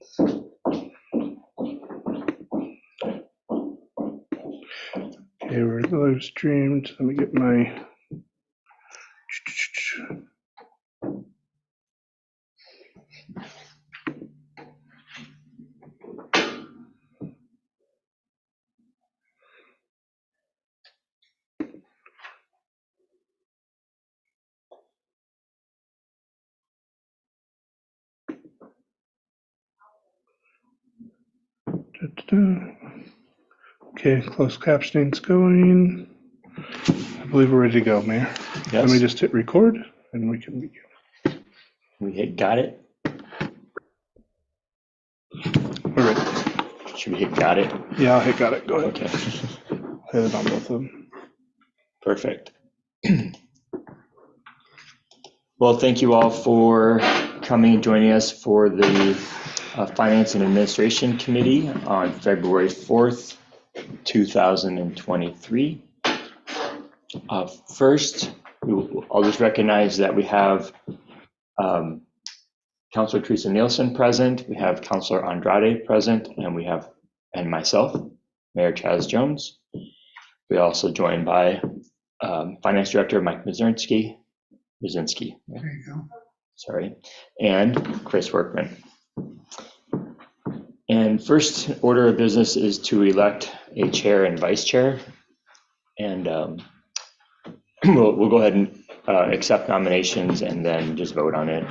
Okay, we're live streamed. Let me get my. Okay, closed captioning's going. I believe we're ready to go, Mayor. Yes. Let me just hit record and we can begin. We hit got it. We're ready. Should we hit got it? Yeah, I'll hit got it. Go ahead. Okay. Hit it on both of them. Perfect. Well, thank you all for coming and joining us for the Finance and Administration Committee on February 4th, 2023. First, I'll just recognize that we have Councilor Teresa Nielsen present, we have Councilor Andrade present, and myself, Mayor Chaz Jones. We're also joined by Finance Director Mike Mazinski. There you go. Sorry, and Chris Workman. And first order of business is to elect a chair and vice chair. And we'll go ahead and accept nominations and then just vote on it.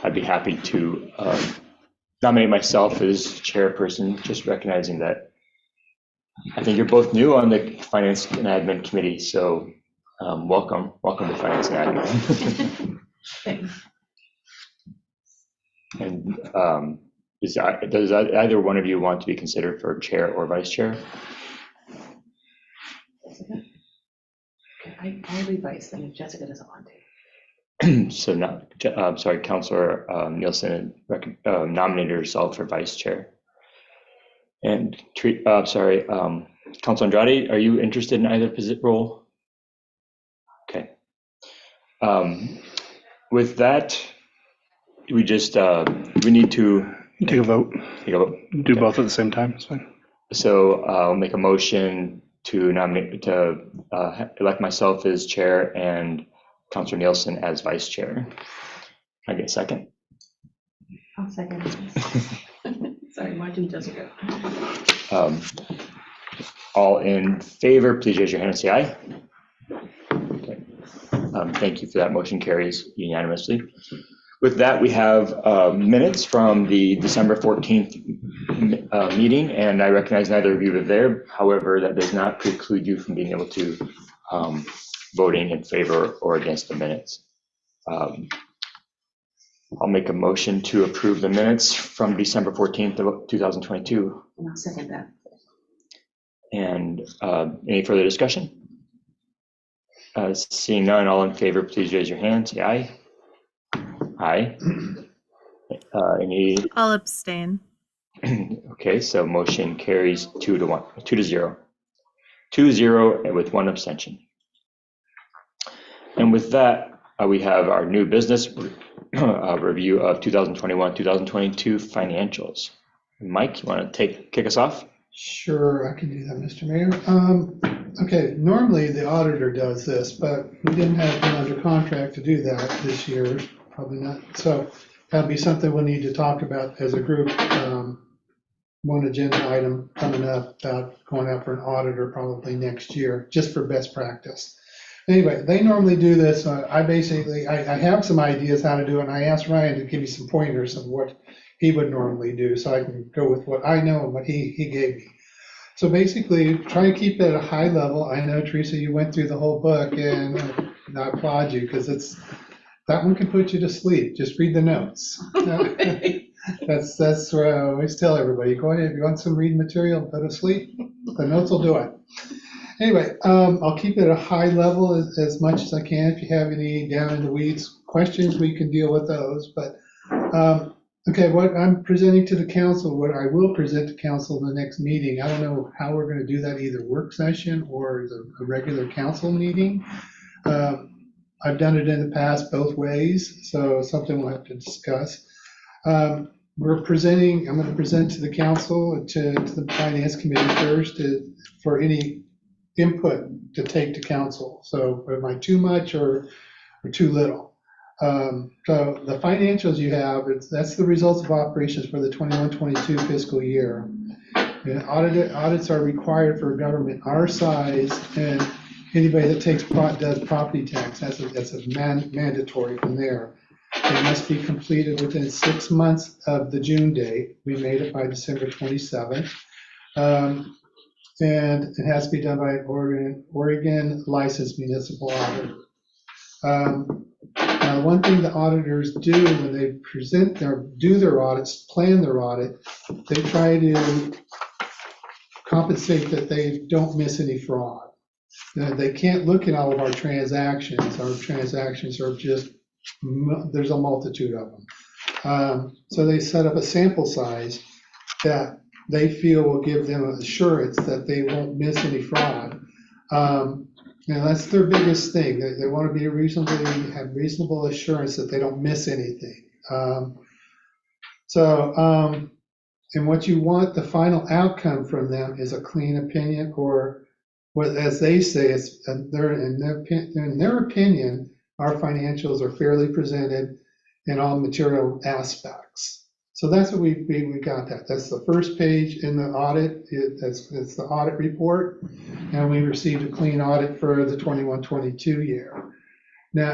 I'd be happy to nominate myself as chairperson, just recognizing that I think you're both new on the Finance and Admin Committee, so welcome to Finance and Admin. Thanks. And does either one of you want to be considered for chair or vice chair? I'll be vice then if Jessica doesn't want to. So sorry, Councilor Nielsen nominated herself for vice chair. And Councilor Andrade, are you interested in either role? Okay. With that, we just we need to take a vote. Do Okay. both at the same time. It's fine. So I'll make a motion to elect myself as chair and Councilor Nielsen as vice chair. Can I get a second? I'll second. Sorry, Martin, Jessica. All in favor, please raise your hand and say aye. Okay. Thank you for that. Motion carries unanimously. With that, we have minutes from the December 14th meeting, and I recognize neither of you are there. However, that does not preclude you from being able to voting in favor or against the minutes. I'll make a motion to approve the minutes from December 14th of 2022. And I'll second that. And any further discussion? Seeing none, all in favor, please raise your hand. Say aye. Aye. I'll abstain. Okay, so motion carries 2-0. 2-0 and with one abstention. And with that, we have our new business review of 2021-2022 financials. Mike, you want to kick us off? Sure, I can do that, Mr. Mayor. Okay, normally the auditor does this, but we didn't have him under contract to do that this year, probably not. So that'll be something we'll need to talk about as a group. One agenda item coming up about going out for an auditor probably next year, just for best practice. Anyway, they normally do this. I have some ideas how to do it, and I asked Ryan to give me some pointers of what he would normally do, so I can go with what I know and what he gave me. So basically, try and keep it at a high level. I know, Teresa, you went through the whole book, and I applaud you, because that one can put you to sleep. Just read the notes. That's where I always tell everybody, go ahead, if you want some reading material, go to sleep. The notes will do it. Anyway, I'll keep it at a high level as much as I can. If you have any down in the weeds questions, we can deal with those. But okay, what I'm presenting to the council, what I will present to council in the next meeting, I don't know how we're going to do that, either work session or a regular council meeting. I've done it in the past both ways, so something we'll have to discuss. I'm going to present to the council, to the finance committee first, for any input to take to council. So am I too much or too little? So the financials you have, that's the results of operations for the 21-22 fiscal year. And audits are required for a government our size, and anybody that does property tax, that's mandatory from there. It must be completed within 6 months of the June date. We made it by December 27th. And it has to be done by an Oregon licensed municipal auditor. Now, one thing the auditors do when they do their audits, plan their audit, they try to compensate that they don't miss any fraud. Now, they can't look at all of our transactions. Our transactions are just, there's a multitude of them. So they set up a sample size that they feel will give them an assurance that they won't miss any fraud. And that's their biggest thing. They want to be have reasonable assurance that they don't miss anything. And what you want, the final outcome from them is a clean opinion, or what, as they say, in their opinion, our financials are fairly presented in all material aspects. So that's what we got that. That's the first page in the audit. It's the audit report, and we received a clean audit for the 21-22 year. Now,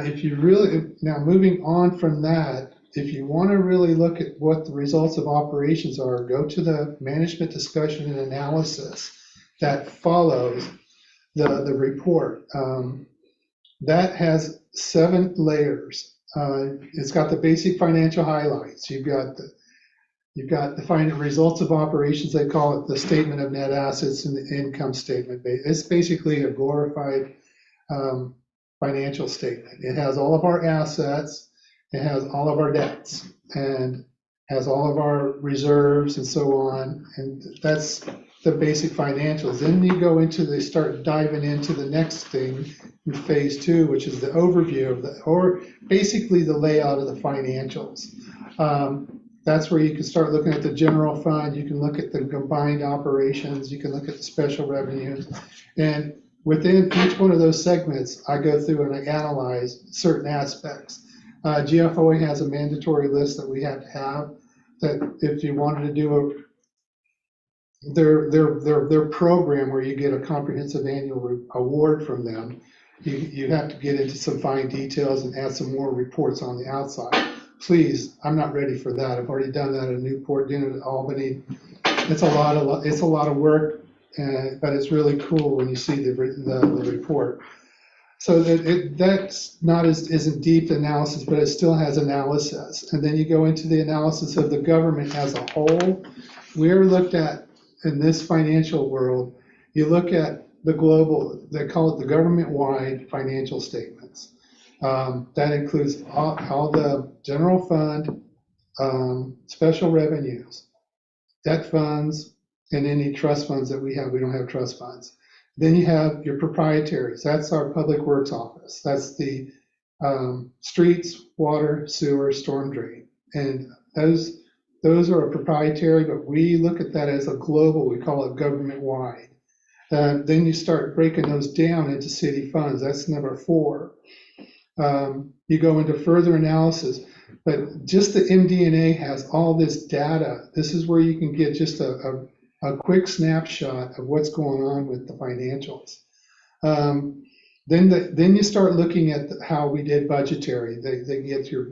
moving on from that, if you want to really look at what the results of operations are, go to the management discussion and analysis that follows the report. That has 7 layers. It's got the basic financial highlights. You've got the final results of operations. They call it the statement of net assets and the income statement. It's basically a glorified financial statement. It has all of our assets, it has all of our debts, and has all of our reserves and so on. And that's the basic financials. Then you go into, they start diving into the next thing in phase 2, which is the overview of or basically the layout of the financials. That's where you can start looking at the general fund. You can look at the combined operations. You can look at the special revenues. And within each one of those segments, I go through and I analyze certain aspects. GFOA has a mandatory list that we have to have, that if you wanted to do their program where you get a comprehensive annual award from them, you have to get into some fine details and add some more reports on the outside. Please, I'm not ready for that. I've already done that at Newport, did it at Albany. It's a lot of work, but it's really cool when you see the report. So that's not isn't deep analysis, but it still has analysis. And then you go into the analysis of the government as a whole. We're looked at in this financial world. You look at the global, they call it the government-wide financial statements. That includes all the general fund, special revenues, debt funds, and any trust funds that we have. We don't have trust funds. Then you have your proprietaries. That's our public works office. That's the streets, water, sewer, storm drain. And those are a proprietary, but we look at that as a global. We call it government-wide. Then you start breaking those down into city funds. That's number 4. You go into further analysis, but just the MD&A has all this data. This is where you can get just a quick snapshot of what's going on with the financials. Then you start looking at how we did budgetary. They get your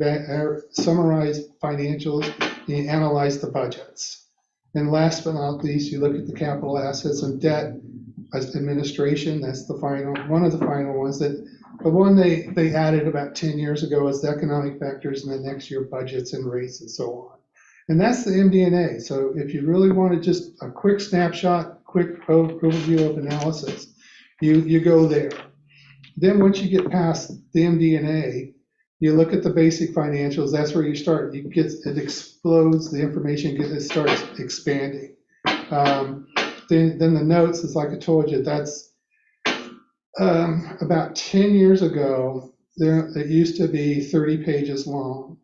summarized financials, and you analyze the budgets. And last but not least, you look at the capital assets and debt as administration. That's the one of the final ones. The one they added about 10 years ago is the economic factors and the next year budgets and rates and so on. And that's the MD&A. So if you really wanted just a quick snapshot, quick overview of analysis, you go there. Then once you get past the MD&A, you look at the basic financials. That's where you start. It explodes. The information starts expanding. Then the notes is like I told you. That's about 10 years ago. It used to be 30 pages long.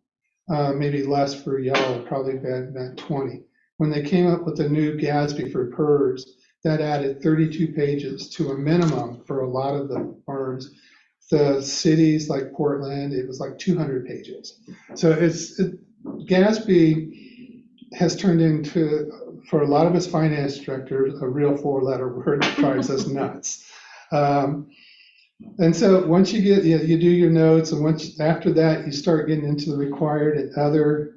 maybe less for y'all, probably about 20. When they came up with the new GASB for PERS, that added 32 pages to a minimum for a lot of the firms. The cities like Portland, it was like 200 pages. So GASB has turned into, for a lot of its finance directors, a real four-letter word that drives us nuts. And so once you get, you do your notes, and after that, you start getting into the required and other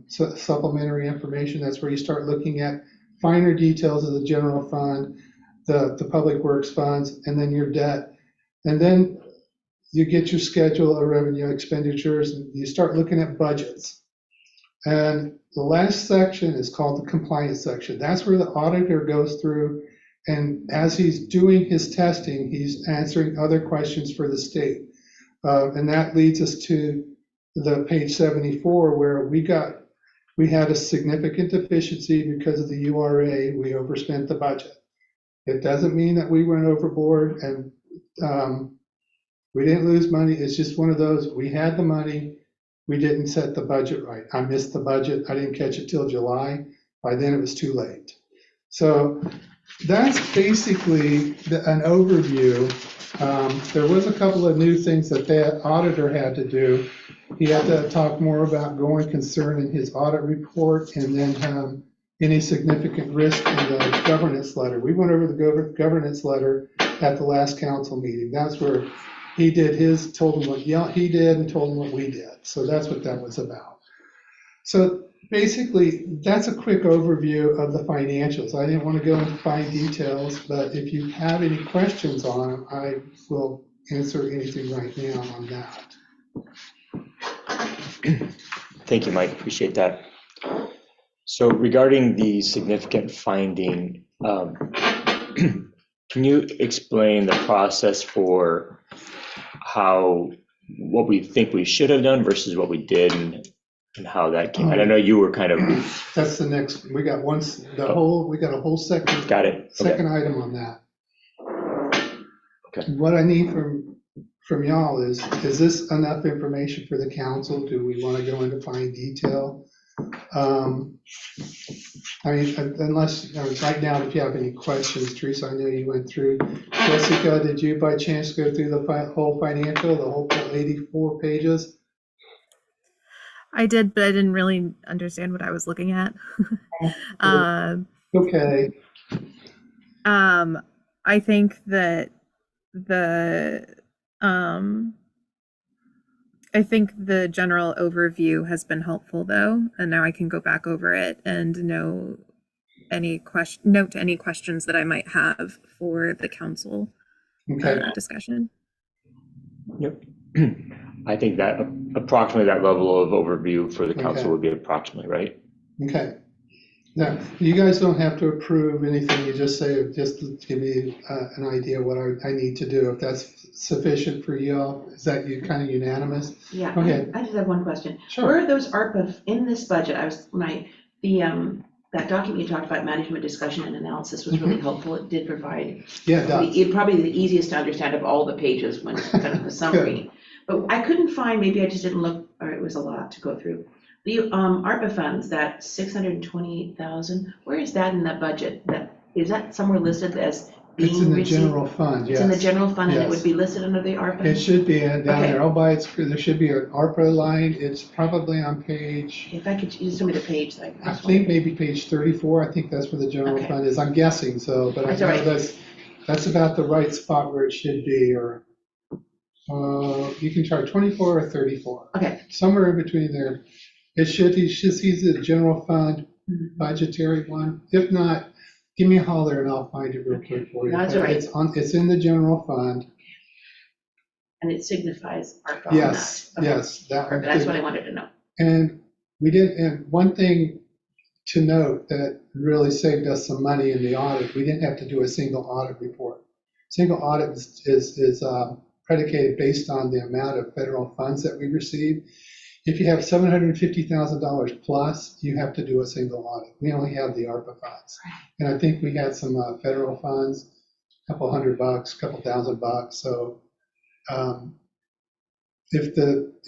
supplementary information. That's where you start looking at finer details of the general fund, the public works funds, and then your debt. And then you get your schedule of revenue expenditures, and you start looking at budgets. And the last section is called the compliance section. That's where the auditor goes through, and as he's doing his testing, he's answering other questions for the state. And that leads us to the page 74, where we had a significant deficiency because of the URA. We overspent the budget. It doesn't mean that we went overboard and we didn't lose money. It's just one of those, we had the money, we didn't set the budget right. I missed the budget. I didn't catch it till July. By then it was too late. So that's basically an overview. There was a couple of new things that the auditor had to do. He had to talk more about going concern in his audit report, and then any significant risk in the governance letter. We went over the governance letter at the last council meeting. That's where he did his, told him what he did and told him what we did. So that's what that was about. So basically, that's a quick overview of the financials. I didn't want to go into fine details, but if you have any questions on them, I will answer anything right now on that. Thank you, Mike. Appreciate that. So regarding the significant finding, can you explain the process for what we think we should have done versus what we did, and how that came? And I know you were kind of. That's the next. We got we got a whole second. Got it. Second item on that. Okay. What I need from y'all is this enough information for the council? Do we want to go into fine detail? I mean, unless, right now, if you have any questions, Teresa, I know you went through. Jessica, did you by chance go through the whole financial, the whole 84 pages? I did, but I didn't really understand what I was looking at. Okay. I think that I think the general overview has been helpful, though, and now I can go back over it and note any questions that I might have for the council discussion. Yep. I think that approximately that level of overview for the council would be approximately right. Okay. Now, you guys don't have to approve anything. You just say, just give me an idea what I need to do. If that's sufficient for you all, is that you kind of unanimous? Yeah. Okay. I just have one question. Sure. Were those ARPA in this budget? That document you talked about, management discussion and analysis, was really helpful. It did provide. Yeah, it does. Probably the easiest to understand of all the pages when it's kind of the summary. But I couldn't find, maybe I just didn't look, or it was a lot to go through. The ARPA funds, that 628,000, where is that in that budget? Is that somewhere listed as being It's in the received? general fund, It's in the yes. general fund, and it Yes. would be listed under the ARPA? It should be down Okay. there all by there should be an ARPA line. It's probably on page, If I could, you just tell me the page. I think maybe page 34. I think that's where the general Okay. fund is. I'm guessing so, but I That's all know right. that's about the right spot where it should be, or you can try 24 or 34. Okay. Somewhere in between there. He should see the general fund budgetary one. If not, give me a holler and I'll find it real quick for you. No, that's all right. It's in the general fund. And it signifies ARPA on that. Yes, Okay. yes. Perfect. That's what I wanted to know. And and one thing to note that really saved us some money in the audit, we didn't have to do a single audit report. Single audit is predicated based on the amount of federal funds that we receive. If you have $750,000 plus, you have to do a single audit. We only have the ARPA funds. And I think we had some federal funds, a couple $100, a couple $1,000. So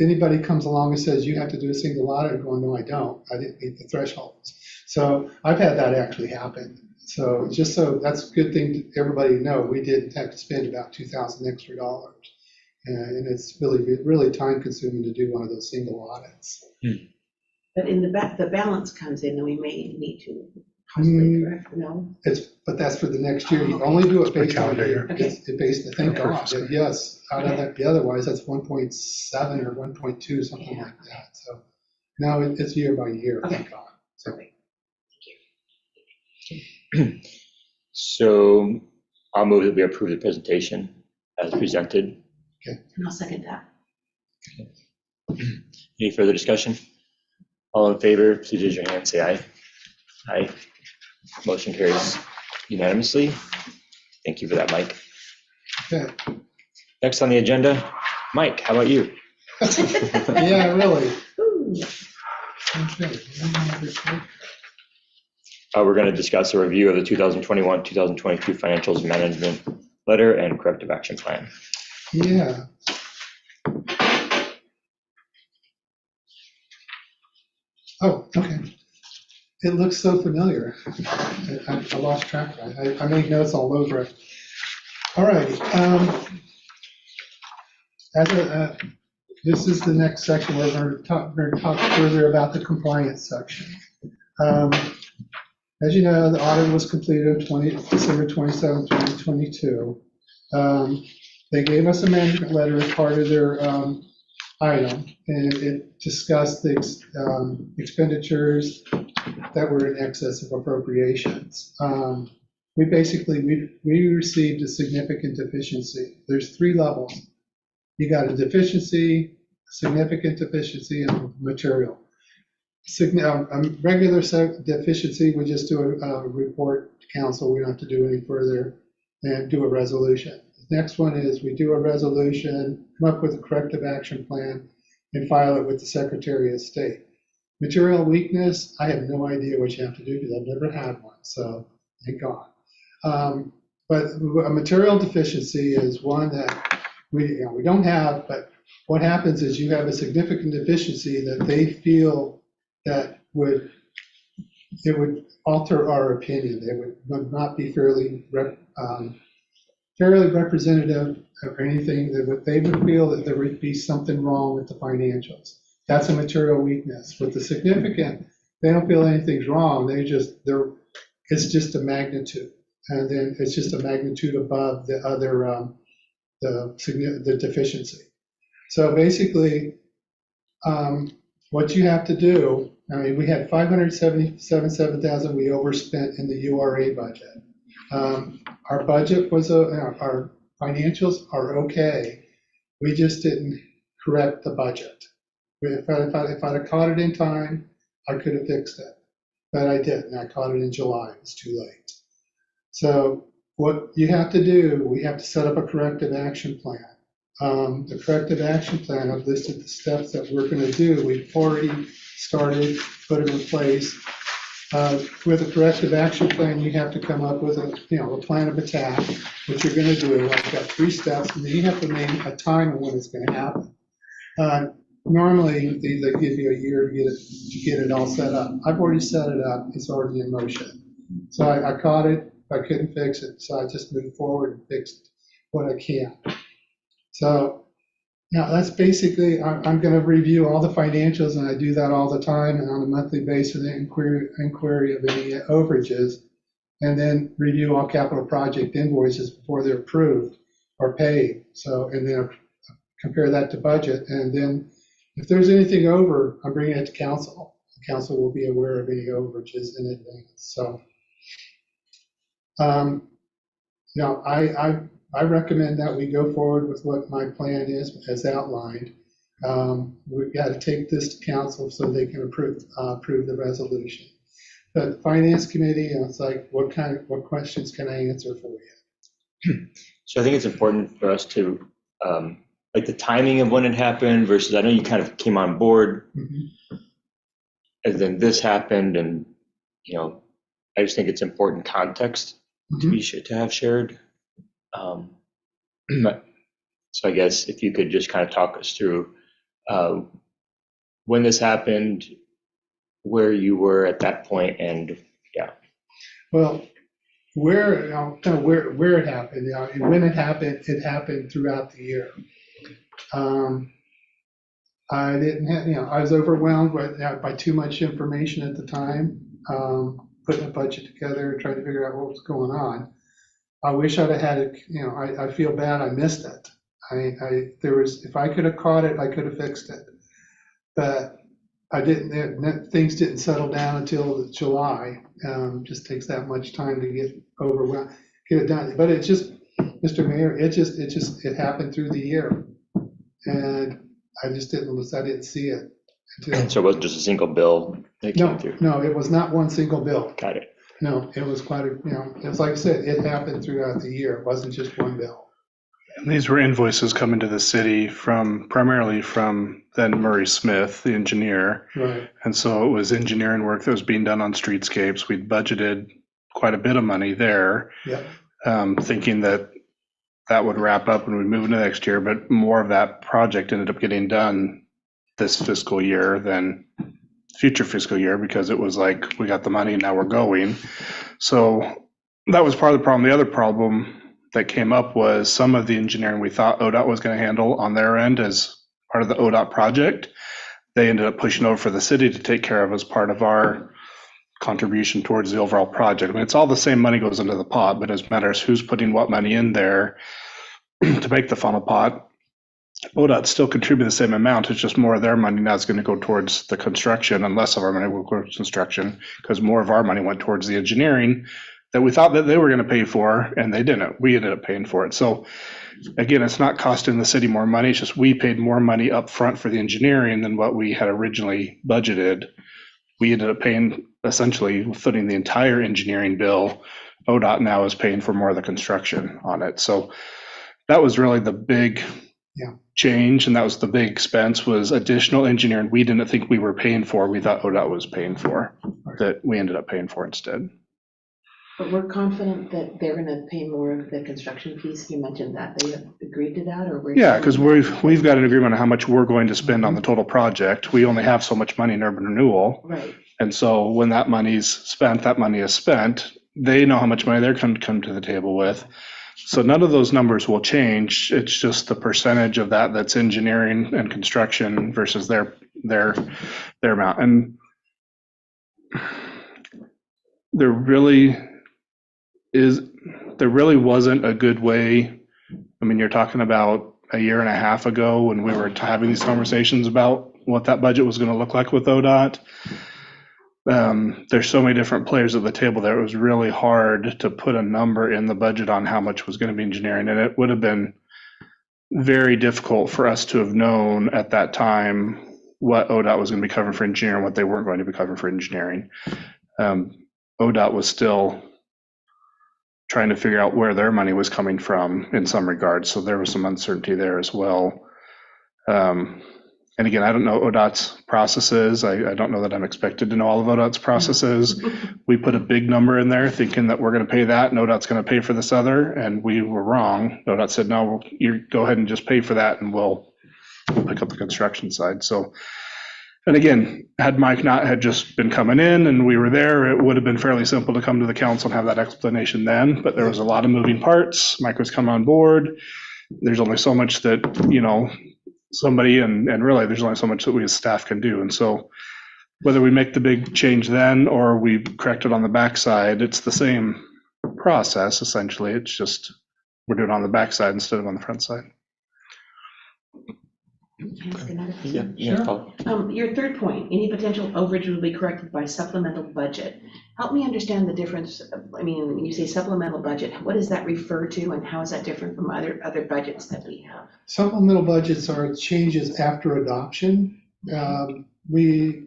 anybody comes along and says, you have to do a single audit, I'm going, no, I don't. I didn't meet the thresholds. So I've had that actually happen. So just so that's a good thing to everybody to know, we did have to spend about $2,000 extra. And it's really time consuming to do one of those single audits. But in the balance comes in, and we may need to possibly correct, no? But that's for the next year. You only do it based on calendar year. it's based, thank Okay. God, yes, out of that, otherwise that's 1.7 or 1.2, something Yeah. like that. So now it's year by year, thank God. So, Perfect. So I'll move that we approve the presentation as presented. And I'll second that. Any further discussion? All in favor, please raise your hand, say aye. Aye. Motion carries unanimously. Thank you for that, Mike. okay. Next on the agenda, Mike, how about you? Yeah, really. Ooh. Okay. We're going to discuss a review of the 2021-2022 financials management letter and corrective action plan. Yeah. Oh, okay. It looks so familiar. I lost track of it. I made notes all over it. All righty. This is the next section where we're going to talk further about the compliance section. As you know, the audit was completed December 27, 2022. They gave us a management letter as part of their item, and it discussed the expenditures that were in excess of appropriations. We received a significant deficiency. There's 3 levels. You got a deficiency, significant deficiency, and material. A regular deficiency, we just do a report to council. We don't have to do any further and do a resolution. The next one is we do a resolution, come up with a corrective action plan, and file it with the Secretary of State. Material weakness, I have no idea what you have to do because I've never had one, so thank God. But a material deficiency is one that we don't have, but what happens is you have a significant deficiency that they feel that it would alter our opinion. It would not be fairly representative or anything. They would feel that there would be something wrong with the financials. That's a material weakness. With the significant, they don't feel anything's wrong. It's just a magnitude, and then it's just a magnitude above the other the deficiency. So basically, what you have to do. I mean, we had $577,000 we overspent in the URA budget. Our budget was our financials are okay. We just didn't correct the budget. If I'd have caught it in time, I could have fixed it, but I didn't. I caught it in July. It was too late. So what you have to do, we have to set up a corrective action plan. The corrective action plan, I've listed the steps that we're going to do. We've already started, put them in place. With a corrective action plan, you have to come up with a plan of attack, what you're going to do. I've got 3 steps, and then you have to name a time when it's going to happen. Normally, they give you a year to get it all set up. I've already set it up. It's already in motion. So I caught it. I couldn't fix it, so I just moved forward and fixed what I can. So now that's basically, I'm going to review all the financials, and I do that all the time and on a monthly basis, inquiry of any overages, and then review all capital project invoices before they're approved or paid. So, and then compare that to budget. And then if there's anything over, I'm bringing it to council. The council will be aware of any overages in advance. So, I recommend that we go forward with what my plan is as outlined. We've got to take this to council so they can approve the resolution. But the finance committee, it's like, what questions can I answer for you? So I think it's important for us to, like the timing of when it happened versus, I know you kind of came on board and then this happened, and, I just think it's important context to have shared. So I guess if you could just kind of talk us through when this happened, where you were at that point, and Well, I'll tell you where it happened. And when it happened throughout the year. I didn't have, I was overwhelmed by too much information at the time, putting a budget together, trying to figure out what was going on. I wish I'd have had it, I feel bad I missed it. If I could have caught it, I could have fixed it. But I didn't, things didn't settle down until July. Just takes that much time to get it done. But it just, Mr. Mayor, it happened through the year. And I didn't see it. so it wasn't just a single bill that came through? No, it was not one single bill. Got it. No, it was quite it was like I said, it happened throughout the year. It wasn't just one bill. And these were invoices coming to the city primarily from then Murray Smith, the engineer. Right. And so it was engineering work that was being done on streetscapes. We'd budgeted quite a bit of money there, thinking that would wrap up when we move into next year, but more of that project ended up getting done this fiscal year than future fiscal year, because it was like, we got the money and now we're going. So that was part of the problem. The other problem that came up was some of the engineering we thought ODOT was going to handle on their end as part of the ODOT project, they ended up pushing over for the city to take care of as part of our contribution towards the overall project. I mean, it's all the same money goes into the pot, but it matters who's putting what money in there to make the funnel pot. ODOT still contribute the same amount. It's just more of their money now is going to go towards the construction, and less of our money will go towards construction, because more of our money went towards the engineering that we thought that they were going to pay for, and they didn't. We ended up paying for it. So again, it's not costing the city more money. It's just we paid more money up front for the engineering than what we had originally budgeted. We ended up paying, essentially footing the entire engineering bill. ODOT now is paying for more of the construction on it. So that was really the big change, and that was the big expense, was additional engineering we didn't think we were paying for. We thought ODOT was paying for, that we ended up paying for instead. But we're confident that they're gonna pay more of the construction piece. You mentioned that. They have agreed to that, or we're? Yeah, because we've got an agreement on how much we're going to spend on the total project. We only have so much money in urban renewal. Right. And so when that money's spent, that money is spent. They know how much money they're going to come to the table with. So none of those numbers will change. It's just the percentage of that that's engineering and construction versus their amount. And there really wasn't a good way. I mean, you're talking about a year and a half ago when we were having these conversations about what that budget was going to look like with ODOT. There's so many different players at the table there. It was really hard to put a number in the budget on how much was going to be engineering, and it would have been very difficult for us to have known at that time what ODOT was going to be covering for engineering, what they weren't going to be covering for engineering. ODOT was still trying to figure out where their money was coming from in some regards, so there was some uncertainty there as well. And again, I don't know ODOT's processes. I don't know that I'm expected to know all of ODOT's processes. We put a big number in there thinking that we're going to pay that and ODOT's going to pay for this other, and we were wrong. ODOT said, no, you go ahead and just pay for that and we'll pick up the construction side. So, and again, had Mike not had just been coming in and we were there, it would have been fairly simple to come to the council and have that explanation then, but there was a lot of moving parts. Mike was coming on board. There's only so much that, somebody, and really there's only so much that we as staff can do. And so whether we make the big change then or we correct it on the backside, it's the same process essentially. It's just we're doing it on the backside instead of on the front side. Can I ask another Yeah, question? yeah. Sure. Your third point, any potential overage will be corrected by supplemental budget. Help me understand the difference. I mean, when you say supplemental budget, what does that refer to, and how is that different from other budgets that we have? Supplemental budgets are changes after adoption. We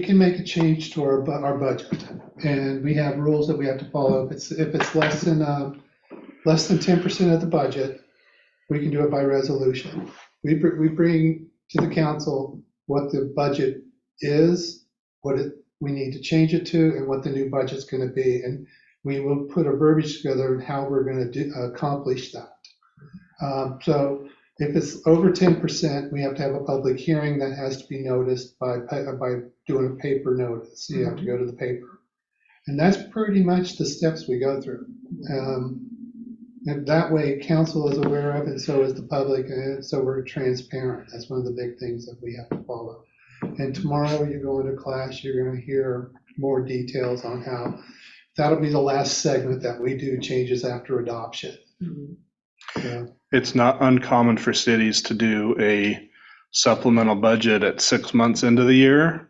can make a change to our budget, and we have rules that we have to follow. If it's less than 10% of the budget, we can do it by resolution. We bring to the council what the budget is, we need to change it to, and what the new budget's going to be. And we will put a verbiage together on how we're going to accomplish that. So if it's over 10%, we have to have a public hearing that has to be noticed by doing a paper notice. You have to go to the paper. And that's pretty much the steps we go through. And that way council is aware of it, and so is the public, and so we're transparent. That's one of the big things that we have to follow. And tomorrow you go into class, you're going to hear more details on how that'll be the last segment that we do changes after adoption. Yeah. It's not uncommon for cities to do a supplemental budget at 6 months into the year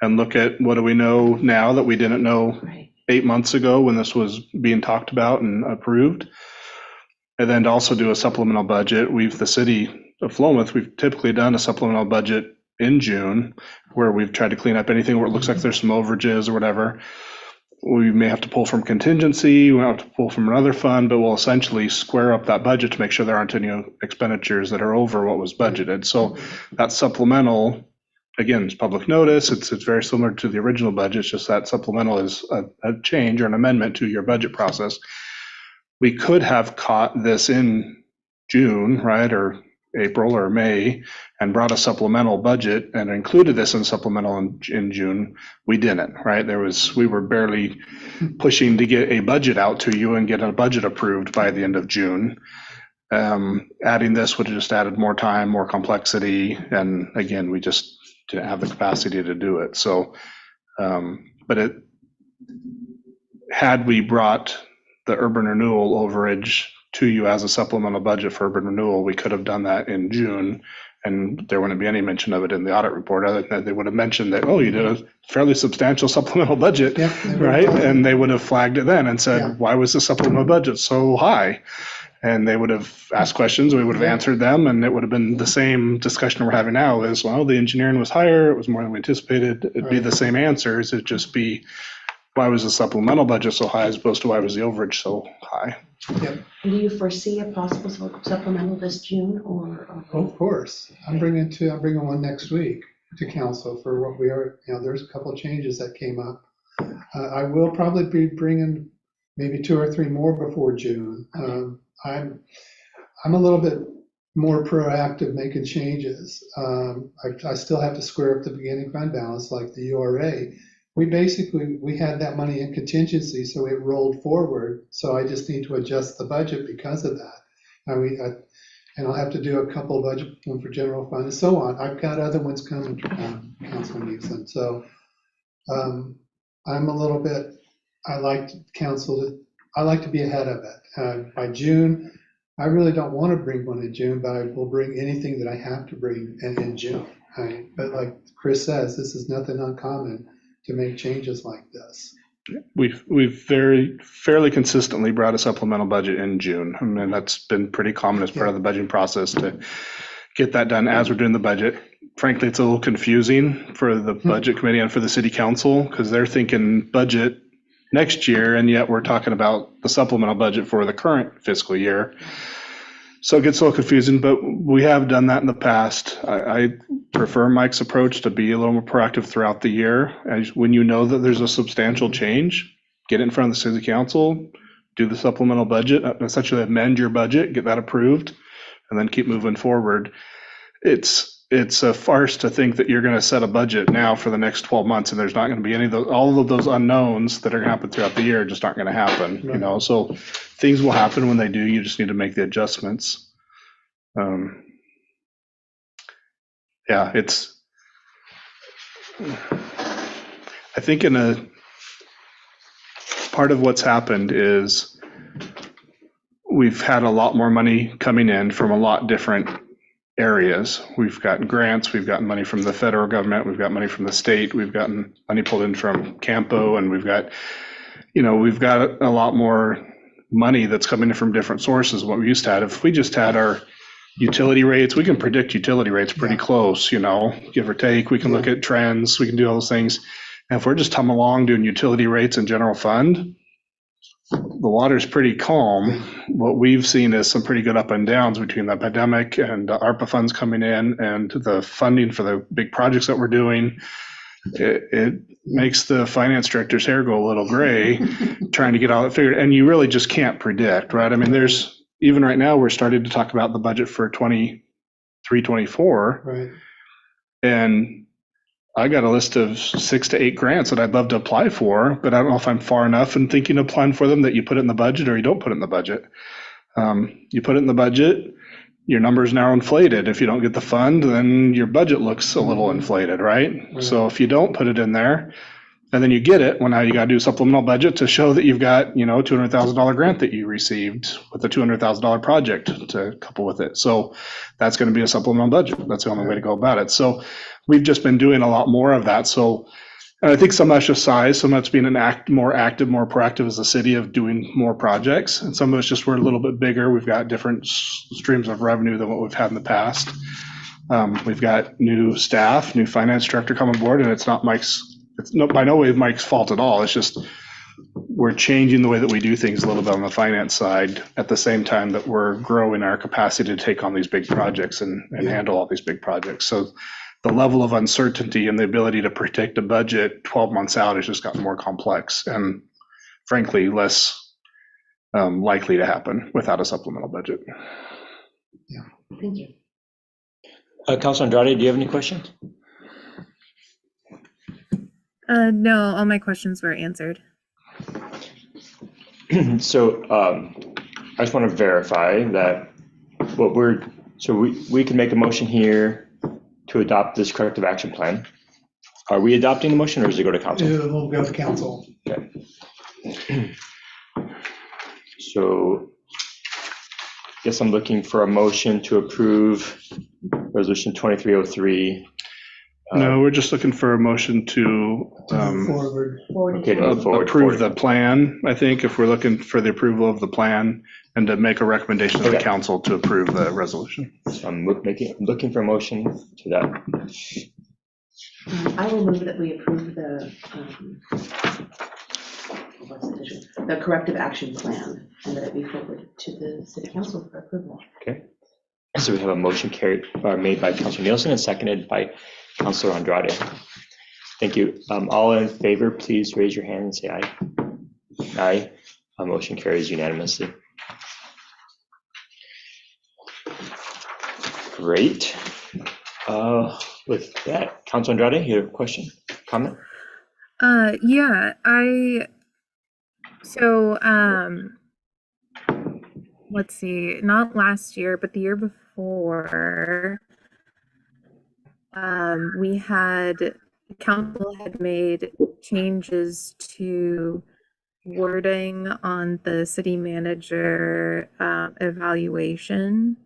and look at what do we know now that we didn't know Right. 8 months ago when this was being talked about and approved. And then to also do a supplemental budget. The city of Philomath, we've typically done a supplemental budget in June where we've tried to clean up anything where it looks like there's some overages or whatever. We may have to pull from contingency, we have to pull from another fund, but we'll essentially square up that budget to make sure there aren't any expenditures that are over what was budgeted. So that supplemental, again, is public notice. It's very similar to the original budget. It's just that supplemental is a change or an amendment to your budget process. We could have caught this in June, right, or April or May, and brought a supplemental budget and included this in supplemental in June. We didn't, right? We were barely pushing to get a budget out to you and get a budget approved by the end of June. Adding this would have just added more time, more complexity, and again, we just didn't have the capacity to do it. So, but had we brought the urban renewal overage to you as a supplemental budget for urban renewal, we could have done that in June, and there wouldn't be any mention of it in the audit report, other than they would have mentioned that, oh, you did a fairly substantial supplemental budget, right? And they would have flagged it then and said, why was the supplemental budget so high? And they would have asked questions, we would have answered them, and it would have been the same discussion we're having now is, well, the engineering was higher, it was more than we anticipated. It'd be the same answers, it'd just be, why was the supplemental budget so high as opposed to why was the overage so high? Yep. Do you foresee a possible supplemental this June or? Of course. I'm bringing one next week to council for what we are, there's a couple of changes that came up. I will probably be bringing maybe 2 or 3 more before June. I'm a little bit more proactive making changes. I still have to square up the beginning fund balance like the URA. We had that money in contingency, so it rolled forward. So I just need to adjust the budget because of that. And I'll have to do a couple of budget, one for general fund and so on. I've got other ones coming, Councilman Newsom. So I'm a little bit, I like to be ahead of it. By June, I really don't want to bring one in June, but I will bring anything that I have to bring in June. But like Chris says, this is nothing uncommon to make changes like this. We've fairly consistently brought a supplemental budget in June. I mean, that's been pretty common as part of the budgeting process to get that done as we're doing the budget. Frankly, it's a little confusing for the budget committee and for the city council because they're thinking budget next year, and yet we're talking about the supplemental budget for the current fiscal year. So it gets a little confusing, but we have done that in the past. I prefer Mike's approach to be a little more proactive throughout the year. When you know that there's a substantial change, get it in front of the city council, do the supplemental budget, essentially amend your budget, get that approved, and then keep moving forward. It's a farce to think that you're going to set a budget now for the next 12 months and there's not going to be any of those, all of those unknowns that are going to happen throughout the year just aren't going to happen, you know? So things will happen when they do, you just need to make the adjustments. Yeah, I think part of what's happened is we've had a lot more money coming in from a lot different areas. We've gotten grants, we've gotten money from the federal government, we've got money from the state, we've gotten money pulled in from Campo, and we've got a lot more money that's coming in from different sources than what we used to have. If we just had our utility rates, we can predict utility rates pretty close, give or take. We can look at trends, we can do all those things. And if we're just humming along doing utility rates and general fund, the water's pretty calm. What we've seen is some pretty good up and downs between the pandemic and the ARPA funds coming in and the funding for the big projects that we're doing. It makes the finance director's hair go a little gray trying to get all that figured. And you really just can't predict, right? I mean, there's even right now, we're starting to talk about the budget for 23, 24. Right. And I got a list of 6 to 8 grants that I'd love to apply for, but I don't know if I'm far enough in thinking of applying for them that you put it in the budget or you don't put it in the budget. You put it in the budget, your number's now inflated. If you don't get the fund, then your budget looks a little inflated, right? So if you don't put it in there, and then you get it, well, now you got to do supplemental budget to show that you've got, $200,000 grant that you received with a $200,000 project to couple with it. So that's going to be a supplemental budget. That's the only way to go about it. So we've just been doing a lot more of that. So, and I think some of that's just size, some of that's being more active, more proactive as a city of doing more projects. And some of it's just we're a little bit bigger. We've got different streams of revenue than what we've had in the past. We've got new staff, new finance director come on board, and it's by no way Mike's fault at all. It's just we're changing the way that we do things a little bit on the finance side at the same time that we're growing our capacity to take on these big projects and handle all these big projects. So the level of uncertainty and the ability to predict a budget 12 months out has just gotten more complex and frankly less likely to happen without a supplemental budget. Thank you. Councilor Andrade, do you have any questions? No, all my questions were answered. So I just want to verify that we can make a motion here to adopt this corrective action plan. Are we adopting the motion or does it go to council? It will go to council. Okay. So I guess I'm looking for a motion to approve resolution 2303. No, we're just looking for a motion to Forward. Okay, to move forward. approve the plan, I think, if we're looking for the approval of the plan, and to make a recommendation to the Okay. council to approve the resolution. So I'm looking for a motion to that. I will move that we approve the corrective action plan and that it be forwarded to the city council for approval. Okay. So we have a motion made by Councilor Nielsen and seconded by Councilor Andrade. Thank you. All in favor, please raise your hand and say aye. Aye. Motion carries unanimously. Great. With that, Councilor Andrade, you have a question, comment? Yeah, let's see, not last year, but the year before, council had made changes to wording on the city manager evaluation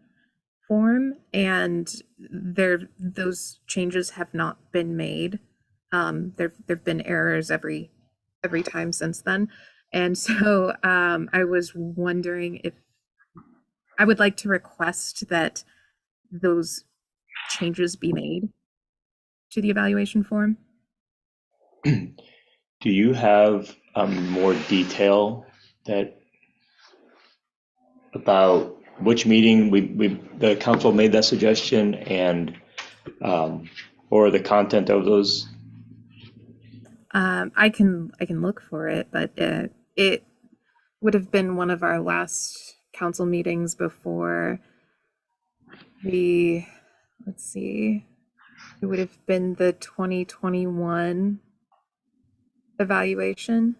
form, and those changes have not been made. There've been errors every time since then. And so I was wondering if I would like to request that those changes be made to the evaluation form. Do you have more detail about which meeting the council made that suggestion and or the content of those? I can look for it, but it would have been one of our last council meetings before let's see, it would have been the 2021 evaluation.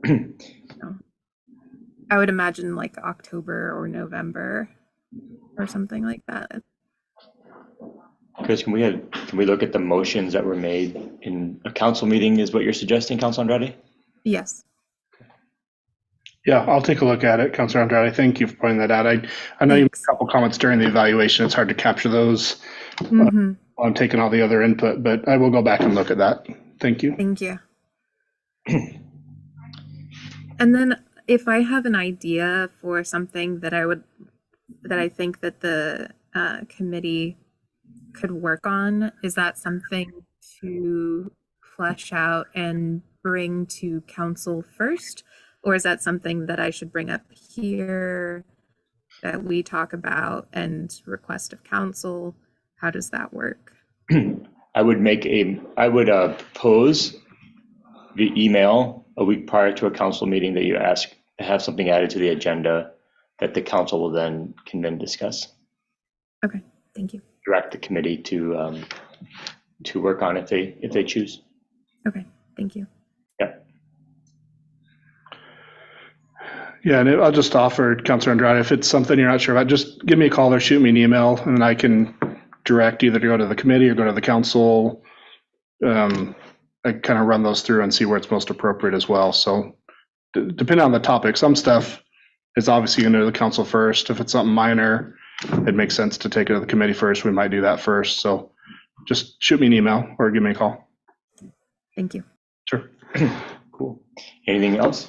No. I would imagine like October or November or something like that. Chris, can we look at the motions that were made in a council meeting is what you're suggesting, Councilor Andrade? Yes. Yeah, I'll take a look at it, Councilor Andrade. Thank you for pointing that out. I know you made a couple comments during the evaluation. It's hard to capture those while I'm taking all the other input, but I will go back and look at that. Thank you. Thank you. And then if I have an idea for something that I think that the committee could work on, is that something to flesh out and bring to council first? Or is that something that I should bring up here that we talk about and request of council? How does that work? I would propose via email a week prior to a council meeting that you have something added to the agenda that the council can then discuss. Thank you. Direct the committee to work on if they choose. Okay, thank you. Yeah, and I'll just offer, Councilor Andrade, if it's something you're not sure about, just give me a call or shoot me an email, and I can direct either to go to the committee or go to the council. I kind of run those through and see where it's most appropriate as well. So depending on the topic, some stuff is obviously going to the council first. If it's something minor, it makes sense to take it to the committee first. We might do that first. So just shoot me an email or give me a call. Thank you. Sure. Cool. Anything else?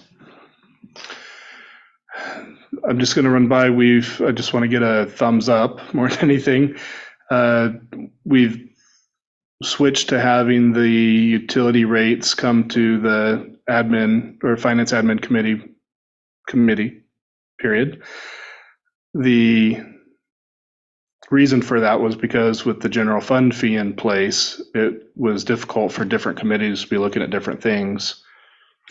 I'm just going to run by. I just want to get a thumbs up more than anything. We've switched to having the utility rates come to the admin or finance admin committee, period. The reason for that was because with the general fund fee in place, it was difficult for different committees to be looking at different things.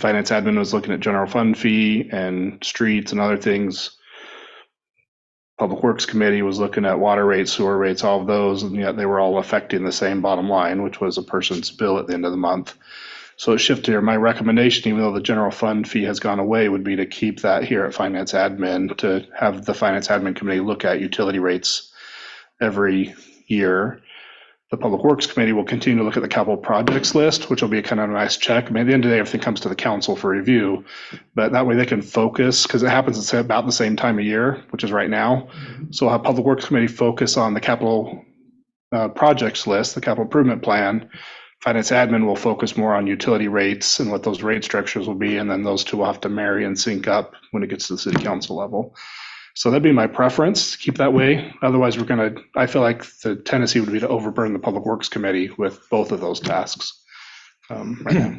Finance admin was looking at general fund fee and streets and other things. Public Works Committee was looking at water rates, sewer rates, all of those, and yet they were all affecting the same bottom line, which was a person's bill at the end of the month. So it shifted here. My recommendation, even though the general fund fee has gone away, would be to keep that here at Finance Admin, to have the Finance Admin Committee look at utility rates every year. The Public Works Committee will continue to look at the capital projects list, which will be a kind of a nice check. I mean, at the end of the day, everything comes to the council for review, but that way they can focus, because it happens at about the same time of year, which is right now. So we'll have Public Works Committee focus on the capital projects list, the capital improvement plan. Finance Admin will focus more on utility rates and what those rate structures will be, and then those two will have to marry and sync up when it gets to the city council level. So that'd be my preference, keep that way. Otherwise, I feel like the tendency would be to overburden the Public Works Committee with both of those tasks. Right now.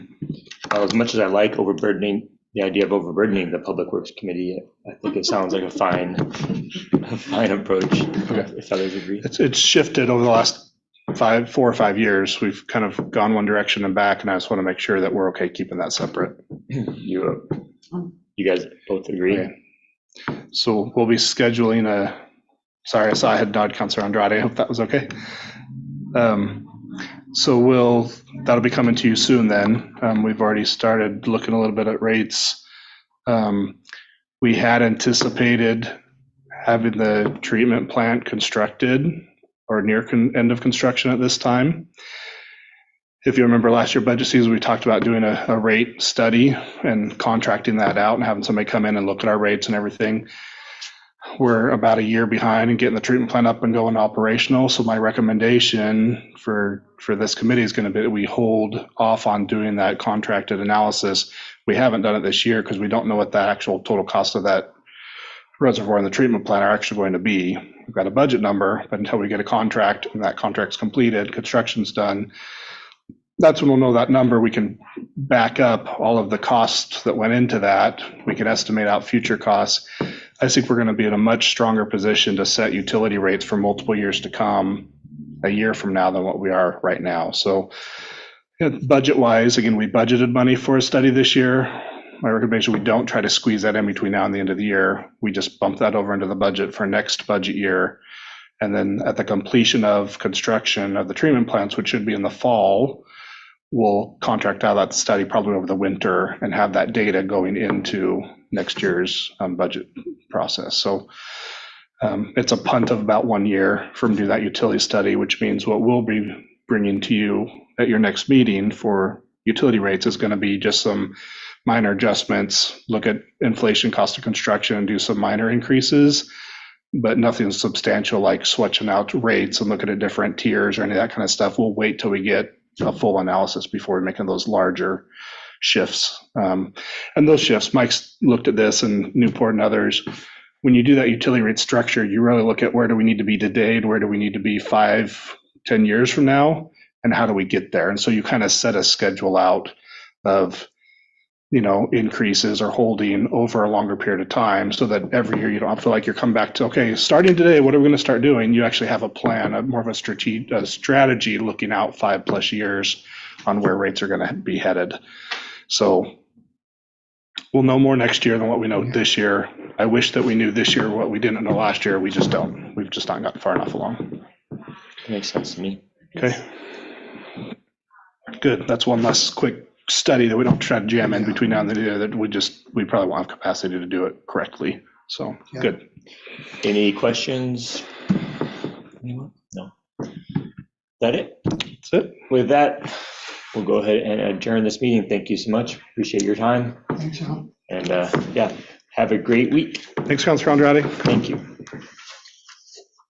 Well, as much as I like the idea of overburdening the Public Works Committee, I think it sounds like a fine approach, if others agree. It's shifted over the last 4 or 5 years. We've kind of gone one direction and back, and I just want to make sure that we're okay keeping that separate. You guys both agree? Okay. So we'll be scheduling sorry, I saw I had nod Councilor Andrade. I hope that was okay. So that'll be coming to you soon then. We've already started looking a little bit at rates. We had anticipated having the treatment plant constructed or near end of construction at this time. If you remember last year budget season, we talked about doing a rate study and contracting that out and having somebody come in and look at our rates and everything. We're about a year behind in getting the treatment plant up and going operational. So my recommendation for this committee is going to be that we hold off on doing that contracted analysis. We haven't done it this year because we don't know what the actual total cost of that reservoir and the treatment plant are actually going to be. We've got a budget number, but until we get a contract and that contract's completed, construction's done, that's when we'll know that number. We can back up all of the costs that went into that. We can estimate out future costs. I think we're going to be in a much stronger position to set utility rates for multiple years to come, a year from now, than what we are right now. So budget-wise, again, we budgeted money for a study this year. My recommendation, we don't try to squeeze that in between now and the end of the year. We just bump that over into the budget for next budget year. And then at the completion of construction of the treatment plants, which should be in the fall, we'll contract out that study probably over the winter and have that data going into next year's budget process. So it's a punt of about 1 year from do that utility study, which means what we'll be bringing to you at your next meeting for utility rates is going to be just some minor adjustments, look at inflation, cost of construction, and do some minor increases, but nothing substantial like switching out rates and looking at different tiers or any of that kind of stuff. We'll wait till we get a full analysis before making those larger shifts. And those shifts, Mike's looked at this and Newport and others. When you do that utility rate structure, you really look at where do we need to be today and where do we need to be 5-10 years from now, and how do we get there? And so you kind of set a schedule out of, increases or holding over a longer period of time, so that every year you don't feel like you're coming back to, okay, starting today, what are we going to start doing? You actually have a plan, more of a strategy looking out 5+ years on where rates are going to be headed. So We'll know more next year than what we know this year. I wish that we knew this year what we didn't know last year. We just don't. We've just not gotten far enough along. Makes sense to me. Okay. Good. That's one less quick study that we don't try to jam in between now and then, that we probably won't have capacity to do it correctly. So, good. Any questions? Anyone? No. Is that it? That's it. With that, we'll go ahead and adjourn this meeting. Thank you so much. Appreciate your time. Thanks, Sean. And have a great week. Thanks, Councilor Andrade. Thank you.